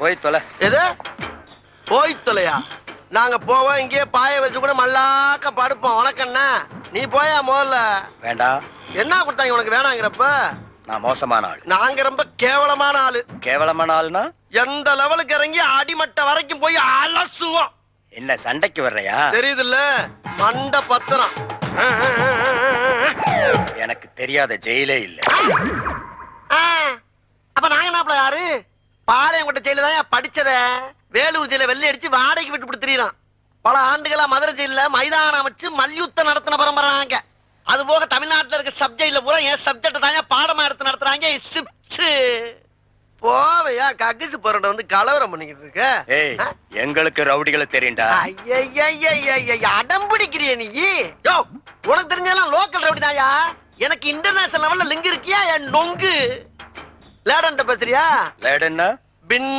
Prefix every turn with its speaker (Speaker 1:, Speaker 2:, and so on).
Speaker 1: போய் தொலை.
Speaker 2: எது போய் தொலையா? நாங்க போவோம், இங்கேயே பாய வச்சு கூட மல்லாக்க படுப்போம். வணக்கண்ணா, நீ போயா முதல்ல.
Speaker 1: வேண்டாம்.
Speaker 2: என்ன கொடுத்தாங்க உனக்கு வேணாங்கிறப்ப?
Speaker 1: நான் மோசமான ஆள்.
Speaker 2: நாங்க ரொம்ப கேவலமான ஆளு.
Speaker 1: கேவலமான ஆளுனா
Speaker 2: எந்த லெவலுக்கு இறங்கி அடிமட்ட வரைக்கும் போய் அலசுவோம்.
Speaker 1: என்ன சண்டைக்கு வர்றையா?
Speaker 2: தெரியுதுல்ல, மண்ட பத்திரம்.
Speaker 1: எனக்கு தெரியாத ஜெயிலே இல்ல.
Speaker 2: அப்ப நாங்க என்ன யாரு? பாளையங்கோட்டை ஜெயில தான் படிச்சத. வேலூர் ஜெயில வெள்ளை அடிச்சு வாடகைக்கு விட்டு திரியலாம். பல ஆண்டுகளா மதுரை ஜெயில மைதானம் அமைச்சு மல்யுத்தம் நடத்தின பரம்பராங்க. அது போக தமிழ்நாட்டுல இருக்க சப்ஜெக்ட்ல பூரா என் சப்ஜெக்ட் தாங்க பாடமா எடுத்து நடத்துறாங்க. போவையா கக்கிசு போறட வந்து கலவரம் பண்ணிக்கிட்டு இருக்க.
Speaker 1: ஏய், எங்களுக்கு ரவுடிகளை தெரியும்டா.
Speaker 2: அடம் பிடிக்கிறிய நீ? யோ, உனக்கு தெரிஞ்செல்லாம் லோக்கல் ரவுடி தாயா. எனக்கு இன்டர்நேஷனல் லெவல்ல லிங்க் இருக்கியா? என் நொங்கு லேடன்ட்ட பேசுறியா?
Speaker 1: லேடன்னா
Speaker 2: பின்